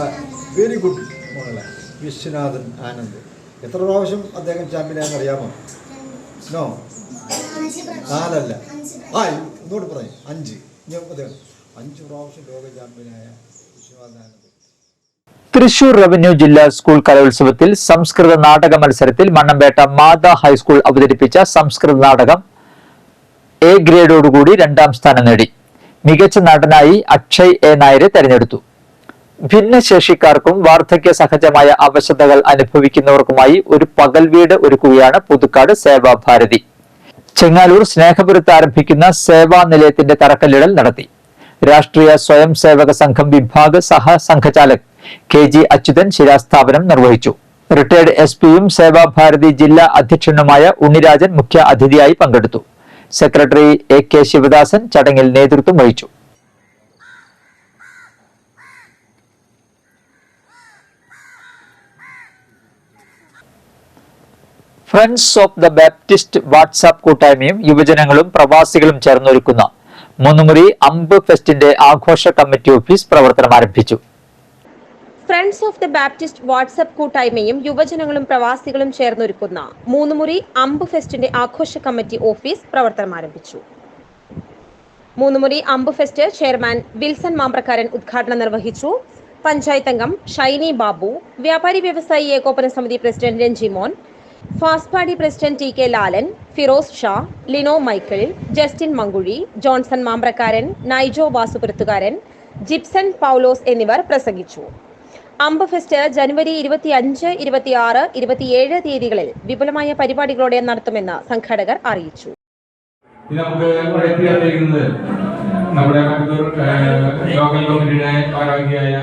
വെരി ഗുഡ് മോളെ വിശ്വനാഥൻ ആനന്ദ് എത്ര പ്രാവശ്യം അദ്ദേഹം ചാമ്പ്യനായെന്ന് അറിയാമോ? നോ, 4 അല്ല, ഇങ്ങോട്ട് പറഞ്ഞു 5. അദ്ദേഹം 5 പ്രാവശ്യം ലോക ചാമ്പ്യനായ വിശ്വനാഥൻ ആനന്ദ്. തൃശൂർ റവന്യൂ ജില്ലാ സ്കൂൾ കലോത്സവത്തിൽ സംസ്കൃത നാടക മത്സരത്തിൽ മണ്ണമ്പേട്ട മാതാ ഹൈസ്കൂൾ അവതരിപ്പിച്ച സംസ്കൃത നാടകം A ഗ്രേഡോടുകൂടി 2ാം സ്ഥാനം നേടി. മികച്ച നടനായി അക്ഷയ് A നായരെ തെരഞ്ഞെടുത്തു. ഭിന്നശേഷിക്കാർക്കും വാർദ്ധക്യ സഹജമായ അവശതകൾ അനുഭവിക്കുന്നവർക്കുമായി ഒരു പകൽ വീട് ഒരുക്കുകയാണ് പുതുക്കാട് സേവാഭാരതി. ചെങ്ങാലൂർ സ്നേഹപുരത്ത് ആരംഭിക്കുന്ന സേവാ നിലയത്തിന്റെ തറക്കല്ലിടൽ നടത്തി. രാഷ്ട്രീയ സ്വയം സേവക സംഘം വിഭാഗ് സഹ സംഘചാലക് KG അച്യുതൻ ശിലാസ്ഥാപനം നിർവഹിച്ചു. റിട്ടയർഡ് SP-യും സേവാഭാരതി ജില്ലാ അധ്യക്ഷനുമായ ഉണ്ണിരാജൻ മുഖ്യ അതിഥിയായി പങ്കെടുത്തു. സെക്രട്ടറി AK ശിവദാസൻ ചടങ്ങിൽ നേതൃത്വം വഹിച്ചു. Friends of the Baptist WhatsApp കൂട്ടായ്മയും യുവജനങ്ങളും പ്രവാസികളും ചേർന്നൊരുക്കുന്ന മൂന്നുമുറി അമ്പ് ഫെസ്റ്റിന്റെ ആഘോഷ കമ്മിറ്റി ഓഫീസ് പ്രവർത്തനം ആരംഭിച്ചു. Friends of the Baptist WhatsApp കൂട്ടായ്മയും യുവജനങ്ങളും പ്രവാസികളും ചേർന്നൊരുക്കുന്ന മൂന്നുമുറി അമ്പ് ഫെസ്റ്റിന്റെ ആഘോഷ കമ്മിറ്റി ഓഫീസ് പ്രവർത്തനം ആരംഭിച്ചു. മൂന്നുമുറി അമ്പ് ഫെസ്റ്റ് ചെയർമാൻ വിൽസൺ മാമ്പ്രക്കാരൻ ഉദ്ഘാടനം നിർവഹിച്ചു. പഞ്ചായത്ത് അംഗം ഷൈനി ബാബു, വ്യാപാരി വ്യവസായി ഏകോപന സമിതി പ്രസിഡന്റ് രഞ്ജിമോൻ, ഫാസ്പാടി president T K Lalan, Firoz Shah, Lino Michael, Justin Mankuzhi, Johnson Mambrakkaran, Naijo Vasupurathukaran, Gipson Paulose എന്നിവർ പ്രസംഗിച്ചു. അമ്പ് ഫെസ്റ്റ് ജനുവരി 25, 26, 27 തീയതികളിൽ വിപുലമായ പരിപാടികളോടെ നടത്തുമെന്ന് സംഘാടകർ അറിയിച്ചു. നമുക്ക് നമ്മുടെ ലോക്കൽ കമ്മിറ്റിയുടെ ഭാരവാഹിയായ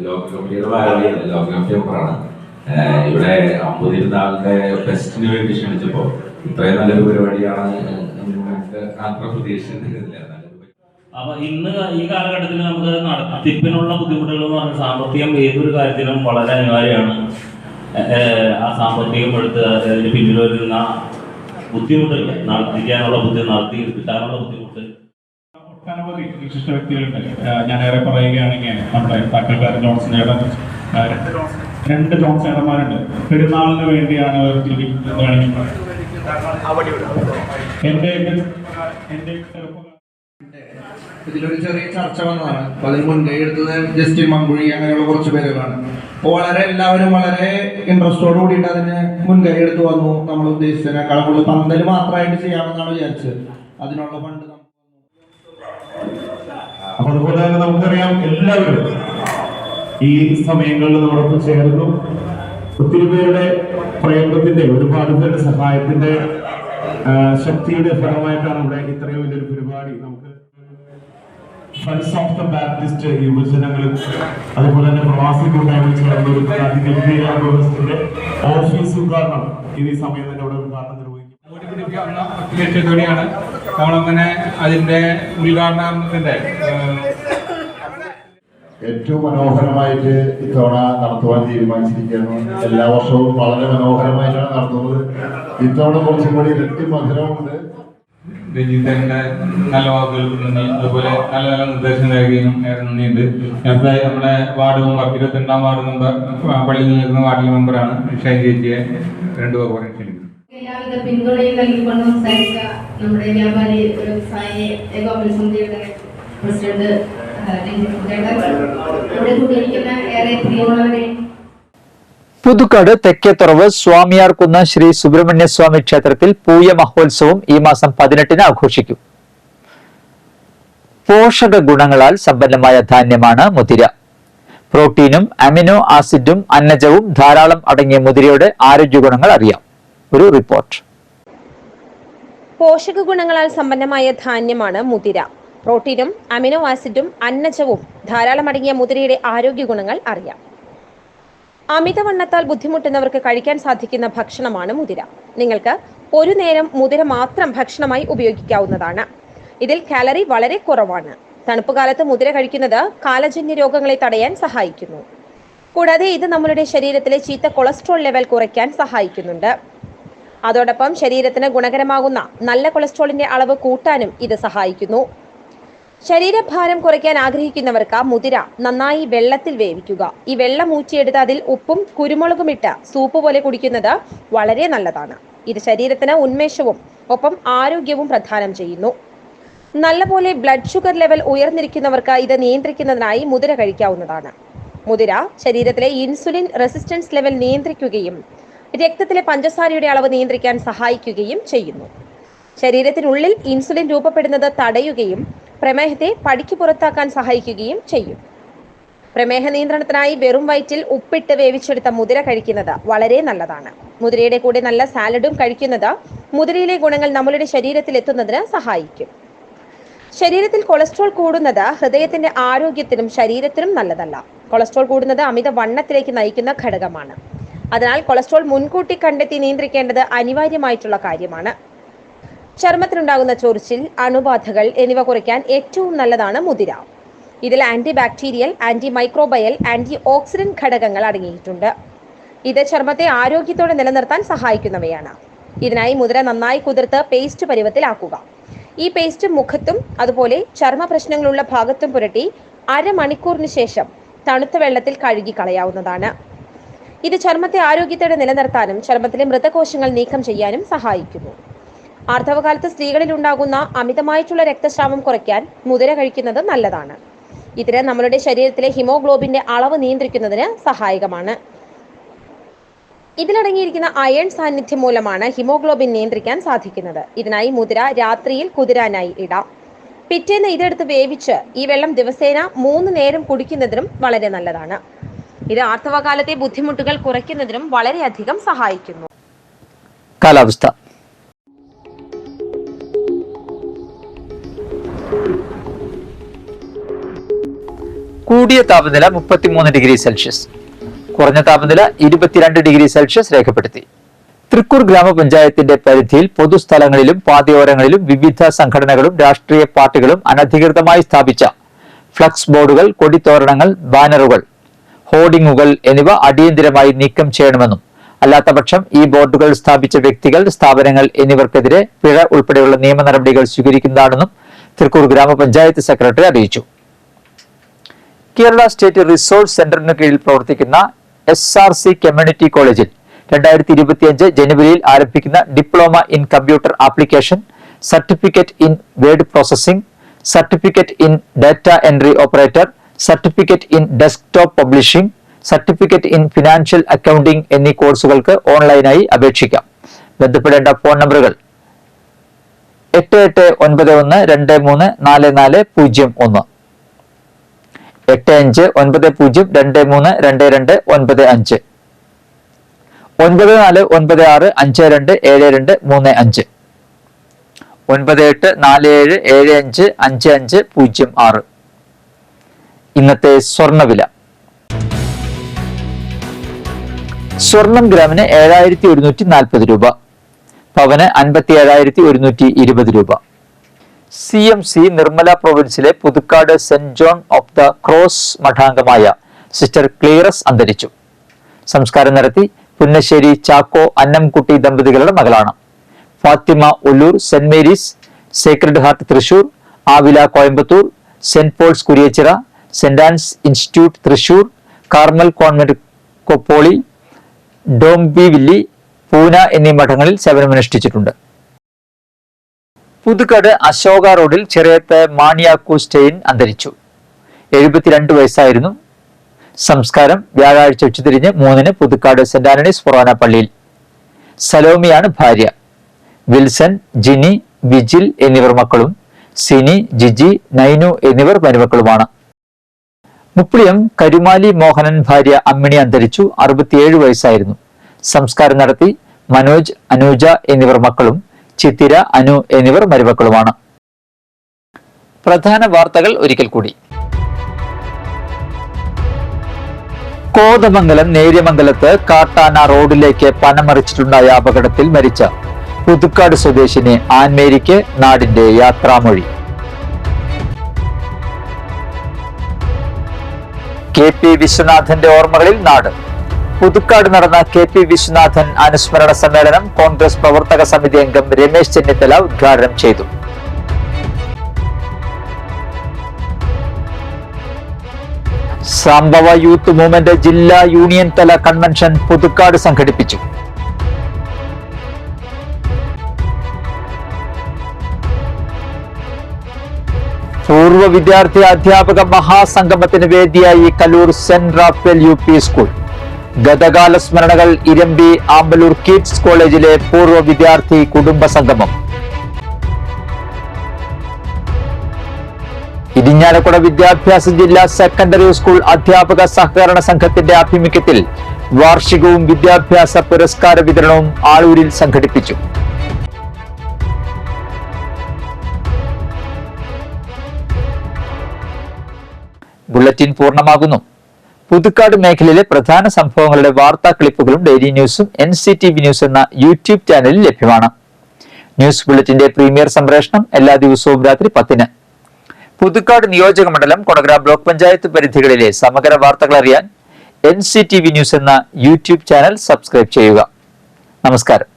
ലോക്കൽ കമ്മിറ്റിയുടെ ഭാരവാഹിയാണ്, ലോക്കൽ കമ്മിറ്റി മെമ്പറാണ്. ഇവിടെ 50 ഫെസ്റ്റിന് വേണ്ടി ക്ഷണിച്ചപ്പോൾ ഇത്രയും നല്ലൊരു പരിപാടിയാണ് അത്ര പ്രതീക്ഷിച്ചിട്ടില്ല. അപ്പൊ ഇന്ന് ഈ കാലഘട്ടത്തിൽ നമുക്ക് നടത്തിപ്പിനുള്ള ബുദ്ധിമുട്ടുകൾ എന്ന് പറഞ്ഞാൽ സാമ്പത്തികം ഏതൊരു കാര്യത്തിലും വളരെ അനിവാര്യമാണ്. ആ സാമ്പത്തികം എടുത്ത് അതിന് പിന്നിൽ വരുന്ന ബുദ്ധിമുട്ടുകൾ നടത്തിക്കാനുള്ള നടത്തി കിട്ടാനുള്ള ബുദ്ധിമുട്ട് ഒട്ടനവധി വിശിഷ്ട വ്യക്തികളുണ്ട്. ഞാനേറെ പറയുകയാണെങ്കിൽ നമ്മുടെ താക്കൽക്കാരൻ ജോൺസൺ ഏടൻ, 2 ജോൺസൺ ഏടന്മാരുണ്ട്. പെരുന്നാളിന് വേണ്ടിയാണ് അവർ ഇതിലൊരു ചെറിയ ചർച്ച വന്നതാണ്. അപ്പൊ അതിന് മുൻകൈ എടുത്തത് ജസ്റ്റിൻ മങ്കുഴി അങ്ങനെയുള്ള കുറച്ച് പേരുകളാണ്. അപ്പോൾ എല്ലാവരും വളരെ ഇൻട്രസ്റ്റോട് കൂടിയിട്ട് അതിന് മുൻകൈ എടുത്ത് വന്നു. നമ്മൾ ഉദ്ദേശിച്ചതിനേക്കാളും കൂടുതൽ പന്തൽ മാത്രമായിട്ട് ചെയ്യാമെന്നാണ് വിചാരിച്ചത്. അതിനുള്ള ഫണ്ട് അപ്പൊ അതുപോലെ തന്നെ നമുക്കറിയാം എല്ലാവരും ഈ സമയങ്ങളിൽ നമ്മളൊപ്പം ചേർന്നു. ഒത്തിരി പേരുടെ പ്രയത്നത്തിന്റെ, ഒരുപാട് പേരുടെ സഹായത്തിന്റെ ശക്തിയുടെ ഫലമായിട്ടാണ് ഇവിടെ ഇത്രയും വലിയൊരു പരിപാടി നമുക്ക് ഫ്രണ്ട്സ് ഓഫ് ദ ബാപ്റ്റിസ്റ്റ് യുവജനങ്ങളും അതുപോലെ തന്നെ പ്രവാസി കൂട്ടായ്മ ചേർന്ന ഒരു അതിഗംഭീരത്തിന്റെ ഓഫീസ് ഉദ്ഘാടനം ഈ സമയം തന്നെ ഇവിടെ ഉദ്ഘാടനം നിർവഹിക്കും. ലക്ഷ്യത്തോടെയാണ് നമ്മളങ്ങനെ അതിന്റെ ഉദ്ഘാടനത്തിന്റെ ഏറ്റവും മനോഹരമായിട്ട് ഇത്തവണ നടത്തുവാൻ തീരുമാനിച്ചിരിക്കുന്നു. എല്ലാ വർഷവും വളരെ മനോഹരമായിട്ടാണ് നടത്തുന്നത്. ഇത്തവണ കുറച്ചും കൂടി ഇരട്ടി മധുരമുണ്ട്. രഞ്ജിത്തിന്റെ നല്ല വാക്കുകൾക്ക് നന്ദി, അതുപോലെ നല്ല നല്ല നിർദ്ദേശം നൽകുകയും നന്ദിയുണ്ട്. നേരത്തെ നമ്മുടെ വാർഡ് മെമ്പർ 22ാം വാർഡ് മെമ്പർ പള്ളിയിൽ നിൽക്കുന്ന വാർഡ് മെമ്പറാണ് ഷൈൻ ചേച്ചിയെ 2 വാക്ക് പറയാൻ ക്ഷണിക്കുന്നു. എല്ലാവിധ പിന്തുണയും നൽകിക്കൊണ്ട് സംസാരിച്ച നമ്മുടെ വ്യാപാരി വ്യവസായി ഏകോപന സമിതിയുടെ പ്രസിഡന്റ് ഇവിടെ കൂടിയിരിക്കുന്ന ഏറെ പ്രിയമുള്ളവരെ, പുതുക്കാട് തെക്കേത്തുറവ് സ്വാമിയാർകുന്ന് ശ്രീ സുബ്രഹ്മണ്യ സ്വാമി ക്ഷേത്രത്തിൽ പൂയ മഹോത്സവം ഈ മാസം 18-ന് ആഘോഷിക്കും. പോഷക ഗുണങ്ങളാൽ സമ്പന്നമായ ധാന്യമാണ് മുതിര. പ്രോട്ടീനും അമിനോ ആസിഡും അന്നജവും ധാരാളം അടങ്ങിയ മുതിരയുടെ ആരോഗ്യ ഗുണങ്ങൾ അറിയാം. ഒരു റിപ്പോർട്ട്. പോഷക ഗുണങ്ങളാൽ സമ്പന്നമായ ധാന്യമാണ് മുതിര. പ്രോട്ടീനും അമിനോ ആസിഡും അന്നജവും ധാരാളം അടങ്ങിയ മുതിരയുടെ ആരോഗ്യ ഗുണങ്ങൾ അറിയാം. അമിതവണ്ണത്താൽ ബുദ്ധിമുട്ടുന്നവർക്ക് കഴിക്കാൻ സാധിക്കുന്ന ഭക്ഷണമാണ് മുതിര. നിങ്ങൾക്ക് ഒരു നേരം മുതിര മാത്രം ഭക്ഷണമായി ഉപയോഗിക്കാവുന്നതാണ്. ഇതിൽ കാലറി വളരെ കുറവാണ്. തണുപ്പ് കാലത്ത് മുതിര കഴിക്കുന്നത് കാലജന്യ രോഗങ്ങളെ തടയാൻ സഹായിക്കുന്നു. കൂടാതെ ഇത് നമ്മുടെ ശരീരത്തിലെ ചീത്ത കൊളസ്ട്രോൾ ലെവൽ കുറയ്ക്കാൻ സഹായിക്കുന്നുണ്ട്. അതോടൊപ്പം ശരീരത്തിന് ഗുണകരമാകുന്ന നല്ല കൊളസ്ട്രോളിന്റെ അളവ് കൂട്ടാനും ഇത് സഹായിക്കുന്നു. ശരീരഭാരം കുറയ്ക്കാൻ ആഗ്രഹിക്കുന്നവർക്ക് മുതിര നന്നായി വെള്ളത്തിൽ വേവിക്കുക. ഈ വെള്ളം ഊറ്റിയെടുത്ത് അതിൽ ഉപ്പും കുരുമുളകും ഇട്ട് സൂപ്പ് പോലെ കുടിക്കുന്നത് വളരെ നല്ലതാണ്. ഇത് ശരീരത്തിന് ഉന്മേഷവും ഒപ്പം ആരോഗ്യവും പ്രദാനം ചെയ്യുന്നു. നല്ലപോലെ ബ്ലഡ് ഷുഗർ ലെവൽ ഉയർന്നിരിക്കുന്നവർക്ക് ഇത് നിയന്ത്രിക്കുന്നതിനായി മുതിര കഴിക്കാവുന്നതാണ്. മുതിര ശരീരത്തിലെ ഇൻസുലിൻ റെസിസ്റ്റൻസ് ലെവൽ നിയന്ത്രിക്കുകയും രക്തത്തിലെ പഞ്ചസാരയുടെ അളവ് നിയന്ത്രിക്കാൻ സഹായിക്കുകയും ചെയ്യുന്നു. ശരീരത്തിനുള്ളിൽ ഇൻസുലിൻ രൂപപ്പെടുന്നത് തടയുകയും പ്രമേഹത്തെ പടിക്ക് പുറത്താക്കാൻ സഹായിക്കുകയും ചെയ്യും. പ്രമേഹ നിയന്ത്രണത്തിനായി വെറും വയറ്റിൽ ഉപ്പിട്ട് വേവിച്ചെടുത്ത മുതിര കഴിക്കുന്നത് വളരെ നല്ലതാണ്. മുതിരയുടെ കൂടെ നല്ല സാലഡും കഴിക്കുന്നത് മുതിരയിലെ ഗുണങ്ങൾ നമ്മുടെ ശരീരത്തിൽ എത്തുന്നതിന് സഹായിക്കും. ശരീരത്തിൽ കൊളസ്ട്രോൾ കൂടുന്നത് ഹൃദയത്തിന്റെ ആരോഗ്യത്തിനും ശരീരത്തിനും നല്ലതല്ല. കൊളസ്ട്രോൾ കൂടുന്നത് അമിത വണ്ണത്തിലേക്ക് നയിക്കുന്ന ഘടകമാണ്. അതിനാൽ കൊളസ്ട്രോൾ മുൻകൂട്ടി കണ്ടെത്തി നിയന്ത്രിക്കേണ്ടത് അനിവാര്യമായിട്ടുള്ള കാര്യമാണ്. ചർമ്മത്തിനുണ്ടാകുന്ന ചൊറിച്ചിൽ, അണുബാധകൾ എന്നിവ കുറയ്ക്കാൻ ഏറ്റവും നല്ലതാണ് മുതിര. ഇതിൽ anti bacterial, anti microbial, anti oxidant ഘടകങ്ങൾ അടങ്ങിയിട്ടുണ്ട്. ഇത് ചർമ്മത്തെ ആരോഗ്യത്തോടെ നിലനിർത്താൻ സഹായിക്കുന്നവയാണ്. ഇതിനായി മുതിര നന്നായി കുതിർത്ത് പേസ്റ്റ് പരുവത്തിലാക്കുക. ഈ പേസ്റ്റ് മുഖത്തും അതുപോലെ ചർമ്മ പ്രശ്നങ്ങളുള്ള ഭാഗത്തും പുരട്ടി അരമണിക്കൂറിന് ശേഷം തണുത്ത വെള്ളത്തിൽ കഴുകി കളയാവുന്നതാണ്. ഇത് ചർമ്മത്തെ ആരോഗ്യത്തോടെ നിലനിർത്താനും ചർമ്മത്തിലെ മൃതകോശങ്ങൾ നീക്കം ചെയ്യാനും സഹായിക്കുന്നു. ആർത്തവകാലത്ത് സ്ത്രീകളിൽ ഉണ്ടാകുന്ന അമിതമായിട്ടുള്ള രക്തസ്രാവം കുറയ്ക്കാൻ മുതിര കഴിക്കുന്നത് നല്ലതാണ്. ഇതിന് നമ്മുടെ ശരീരത്തിലെ ഹിമോഗ്ലോബിന്റെ അളവ് നിയന്ത്രിക്കുന്നതിന് സഹായകമാണ്. ഇതിലടങ്ങിയിരിക്കുന്ന അയൺ സാന്നിധ്യം മൂലമാണ് ഹിമോഗ്ലോബിൻ നിയന്ത്രിക്കാൻ സാധിക്കുന്നത്. ഇതിനായി മുതിര രാത്രിയിൽ കുതിരാനായി ഇടാം. പിറ്റേന്ന് ഇതെടുത്ത് വേവിച്ച് ഈ വെള്ളം ദിവസേന 3 നേരം കുടിക്കുന്നതിനും വളരെ നല്ലതാണ്. ഇത് ആർത്തവകാലത്തെ ബുദ്ധിമുട്ടുകൾ കുറയ്ക്കുന്നതിനും വളരെയധികം സഹായിക്കുന്നു. കാലാവസ്ഥ. കൂടിയ താപനില 33 ഡിഗ്രി സെൽഷ്യസ്, കുറഞ്ഞ താപനില 22 ഡിഗ്രി സെൽഷ്യസ് രേഖപ്പെടുത്തി. തൃക്കൂർ ഗ്രാമപഞ്ചായത്തിന്റെ പരിധിയിൽ പൊതുസ്ഥലങ്ങളിലും പാതയോരങ്ങളിലും വിവിധ സംഘടനകളും രാഷ്ട്രീയ പാർട്ടികളും അനധികൃതമായി സ്ഥാപിച്ച ഫ്ലക്സ് ബോർഡുകൾ, കൊടിത്തോരണങ്ങൾ, ബാനറുകൾ, ഹോർഡിങ്ങുകൾ എന്നിവ അടിയന്തരമായി നീക്കം ചെയ്യണമെന്നും അല്ലാത്തപക്ഷം ഈ ബോർഡുകൾ സ്ഥാപിച്ച വ്യക്തികൾ, സ്ഥാപനങ്ങൾ എന്നിവർക്കെതിരെ പിഴ ഉൾപ്പെടെയുള്ള നിയമ നടപടികൾ സ്വീകരിക്കുന്നതാണെന്നും തൃക്കൂർ ഗ്രാമപഞ്ചായത്ത് സെക്രട്ടറി അറിയിച്ചു. കേരള സ്റ്റേറ്റ് റിസോഴ്സ് സെന്ററിന് കീഴിൽ പ്രവർത്തിക്കുന്ന SRC കമ്മ്യൂണിറ്റി കോളേജിൽ 2025 ജനുവരിയിൽ ആരംഭിക്കുന്ന diploma in computer application, certificate in word processing, certificate in data entry operator, certificate in desktop publishing, certificate in financial accounting എന്നീ കോഴ്സുകൾക്ക് ഓൺലൈനായി അപേക്ഷിക്കാം. ബന്ധപ്പെടേണ്ട ഫോൺ നമ്പറുകൾ 8891234401, 8590232295, 9496527235, 9847755506. ഇന്നത്തെ സ്വർണ്ണവില. സ്വർണം ഗ്രാമിന് 7140 രൂപ, പവന് 57,120 രൂപ. CMC നിർമ്മല പ്രൊവിൻസിലെ Puthukkad saint John of the cross മഠാംഗമായ സിസ്റ്റർ ക്ലിയറസ് അന്തരിച്ചു. സംസ്കാരം നടത്തി പുന്നശ്ശേരി ചാക്കോ അന്നംകുട്ടി ദമ്പതികളുടെ മകളാണ്. Fatima Ollur saint Mary's sacred heart Thrissur, Avila Coimbatore, saint Paul's Kuriachira, saint Anne's institute Thrissur, Carmel convent Khopoli, Dombivli, Pune എന്നീ മഠങ്ങളിൽ സേവനമനുഷ്ഠിച്ചിട്ടുണ്ട്. പുതുക്കാട് അശോക റോഡിൽ ചെറിയത്ത് മാണിയാക്കു സ്റ്റെയിൻ അന്തരിച്ചു. 72 വയസ്സായിരുന്നു. സംസ്കാരം വ്യാഴാഴ്ച ഉച്ചതിരിഞ്ഞ് 3-ന് പുതുക്കാട് സെന്റ് ആന്റണീസ് ഫൊറോന പള്ളിയിൽ. സലോമിയാണ് ഭാര്യ. വിൽസൺ, ജിനി, വിജിൽ എന്നിവർ മക്കളും, സിനി, ജിജി, നൈനു എന്നിവർ മരുമക്കളുമാണ്. മുപ്പിളിയം കരുമാലി മോഹനൻ ഭാര്യ അമ്മിണി അന്തരിച്ചു. 67 വയസ്സായിരുന്നു. സംസ്കാരം നടത്തി മനോജ്, അനൂജ എന്നിവർ മക്കളും, ചിത്തിര, അനു എന്നിവർ മരുമക്കളുമാണ്. പ്രധാന വാർത്തകൾ ഒരിക്കൽ കൂടി. കോതമംഗലം നേര്യമംഗലത്ത് കാട്ടാന റോഡിലേക്ക് പനമറിച്ചിട്ടുണ്ടായ അപകടത്തിൽ മരിച്ച പുതുക്കാട് സ്വദേശിനി ആൻമേരിക്ക് നാടിന്റെ യാത്രാമൊഴി. KP വിശ്വനാഥന്റെ ഓർമ്മകളിൽ നാട്. പുതുക്കാട് നടന്ന KP വിശ്വനാഥൻ അനുസ്മരണ സമ്മേളനം കോൺഗ്രസ് പ്രവർത്തക സമിതി അംഗം രമേശ് ചെന്നിത്തല ഉദ്ഘാടനം ചെയ്തു. സംഭവ യൂത്ത് മൂവ്മെന്റ് ജില്ലാ യൂണിയൻ തല കൺവെൻഷൻ പുതുക്കാട് സംഘടിപ്പിച്ചു. പൂർവ്വ വിദ്യാർത്ഥി അധ്യാപക മഹാസംഗമത്തിന് വേദിയായി Kaloor saint Raphael UP school. ഗതകാല സ്മരണകൾ ഇരമ്പി ആമ്പലൂർ കിഡ്സ് കോളേജിലെ പൂർവ്വ വിദ്യാർത്ഥി കുടുംബ സംഗമം. ഇരിഞ്ഞാലക്കുട വിദ്യാഭ്യാസ ജില്ലാ സെക്കൻഡറി സ്കൂൾ അധ്യാപക സഹകരണ സംഘത്തിന്റെ ആഭിമുഖ്യത്തിൽ വാർഷികവും വിദ്യാഭ്യാസ പുരസ്കാര വിതരണവും ആളൂരിൽ സംഘടിപ്പിച്ചു. ബുള്ളറ്റിൻ പൂർണ്ണമാകുന്നു. പുതുക്കാട് മേഖലയിലെ പ്രധാന സംഭവങ്ങളുടെ വാർത്താ ക്ലിപ്പുകളും ഡെയിലി ന്യൂസും NCTV ന്യൂസ് എന്ന യൂട്യൂബ് ചാനലിൽ ലഭ്യമാണ്. ന്യൂസ് ബുള്ളറ്റിന്റെ പ്രീമിയർ സംപ്രേഷണം എല്ലാ ദിവസവും രാത്രി 10-ന്. പുതുക്കാട് നിയോജക മണ്ഡലം, കൊടകര ബ്ലോക്ക് പഞ്ചായത്ത് പരിധികളിലെ സമഗ്ര വാർത്തകൾ അറിയാൻ NCTV ന്യൂസ് എന്ന യൂട്യൂബ് ചാനൽ സബ്സ്ക്രൈബ് ചെയ്യുക. നമസ്കാരം.